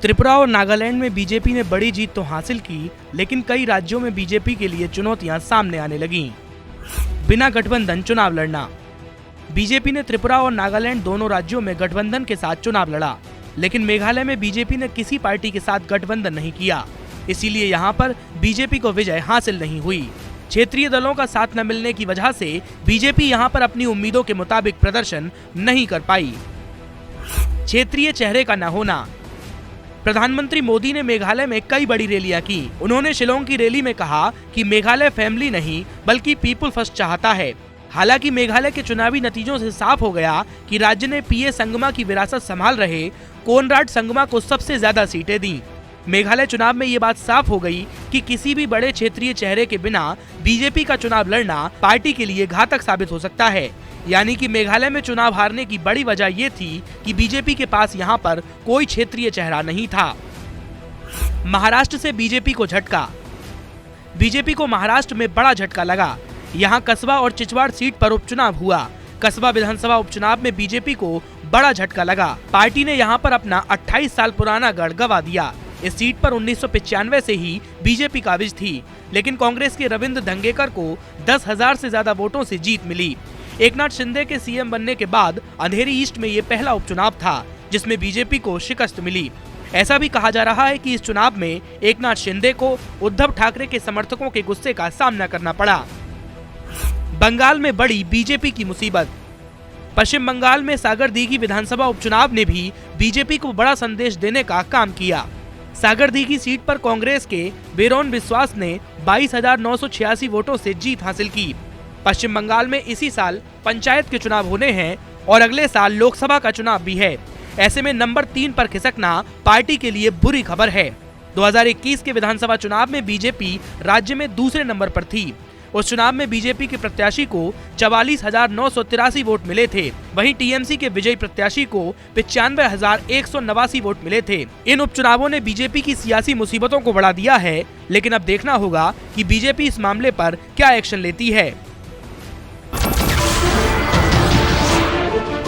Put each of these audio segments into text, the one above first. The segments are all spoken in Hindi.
त्रिपुरा और नागालैंड में बीजेपी ने बड़ी जीत तो हासिल की, लेकिन कई राज्यों में बीजेपी के लिए चुनौतियां सामने आने लगीं। बिना गठबंधन चुनाव लड़ना। बीजेपी ने त्रिपुरा और नागालैंड दोनों राज्यों में गठबंधन के साथ चुनाव लड़ा, लेकिन मेघालय में बीजेपी ने किसी पार्टी के साथ गठबंधन नहीं किया, इसीलिए यहां पर बीजेपी को विजय हासिल नहीं हुई। क्षेत्रीय दलों का साथ न मिलने की वजह से बीजेपी यहां पर अपनी उम्मीदों के मुताबिक प्रदर्शन नहीं कर पाई। क्षेत्रीय चेहरे का न होना। प्रधानमंत्री मोदी ने मेघालय में कई बड़ी रैलियां की। उन्होंने शिलोंग की रैली में कहा कि मेघालय फैमिली नहीं बल्कि पीपल फर्स्ट चाहता है। हालांकि मेघालय के चुनावी नतीजों से साफ हो गया कि राज्य ने पीए संगमा की विरासत संभाल रहे कोनराड संगमा को सबसे ज्यादा सीटें दी। मेघालय चुनाव में ये बात साफ हो गई कि किसी भी बड़े क्षेत्रीय चेहरे के बिना बीजेपी का चुनाव लड़ना पार्टी के लिए घातक साबित हो सकता है। यानी कि मेघालय में चुनाव हारने की बड़ी वजह ये थी कि बीजेपी के पास यहाँ पर कोई क्षेत्रीय चेहरा नहीं था। महाराष्ट्र से बीजेपी को झटका। बीजेपी को महाराष्ट्र में बड़ा झटका लगा। यहाँ कस्बा और चिचवाड़ सीट पर उपचुनाव हुआ। कस्बा विधानसभा उपचुनाव में बीजेपी को बड़ा झटका लगा। पार्टी ने यहाँ पर अपना 28 साल पुराना गढ़ गंवा दिया। इस सीट पर 1995 से ही बीजेपी काबिज थी, लेकिन कांग्रेस के रविंद्र धंगेकर को 10,000 से ज्यादा वोटों से जीत मिली। एकनाथ शिंदे के सीएम बनने के बाद अंधेरी ईस्ट में ये पहला उपचुनाव था जिसमें बीजेपी को शिकस्त मिली। ऐसा भी कहा जा रहा है कि इस चुनाव में एकनाथ शिंदे को उद्धव ठाकरे के समर्थकों के गुस्से का सामना करना पड़ा। बंगाल में बड़ी बीजेपी की मुसीबत। पश्चिम बंगाल में सागरदीघी विधानसभा उपचुनाव ने भी बीजेपी को बड़ा संदेश देने का काम किया। सागरदीघी सीट पर कांग्रेस के बेरोन विश्वास ने 22,986 वोटों से जीत हासिल की। पश्चिम बंगाल में इसी साल पंचायत के चुनाव होने हैं और अगले साल लोकसभा का चुनाव भी है। ऐसे में नंबर 3 पर खिसकना पार्टी के लिए बुरी खबर है। 2021 के विधानसभा चुनाव में बीजेपी राज्य में दूसरे नंबर पर थी। उस चुनाव में बीजेपी के प्रत्याशी को 44,983 वोट मिले थे। वहीं टीएमसी के विजयी प्रत्याशी को 95,189 वोट मिले थे। इन उपचुनावों ने बीजेपी की सियासी मुसीबतों को बढ़ा दिया है, लेकिन अब देखना होगा कि बीजेपी इस मामले पर क्या एक्शन लेती है।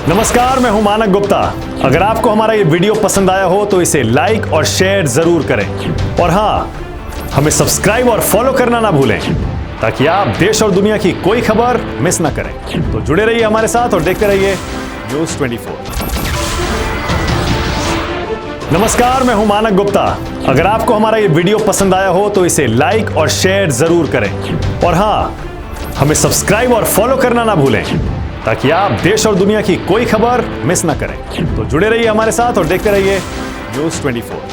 नमस्कार, मैं हूं मानक गुप्ता। अगर आपको हमारा ये वीडियो पसंद आया हो तो इसे लाइक और शेयर जरूर करें, और हाँ, हमें सब्सक्राइब और फॉलो करना ना भूलें ताकि आप देश और दुनिया की कोई खबर मिस ना करें। तो जुड़े रहिए हमारे साथ और देखते रहिए न्यूज़ 24। नमस्कार, मैं हूं मानक गुप्ता। अगर आपको हमारा ये वीडियो पसंद आया हो तो इसे लाइक और शेयर जरूर करें, और हाँ, हमें सब्सक्राइब और फॉलो करना ना भूलें ताकि आप देश और दुनिया की कोई खबर मिस ना करें। तो जुड़े रहिए हमारे साथ और देखते रहिए न्यूज़ 24।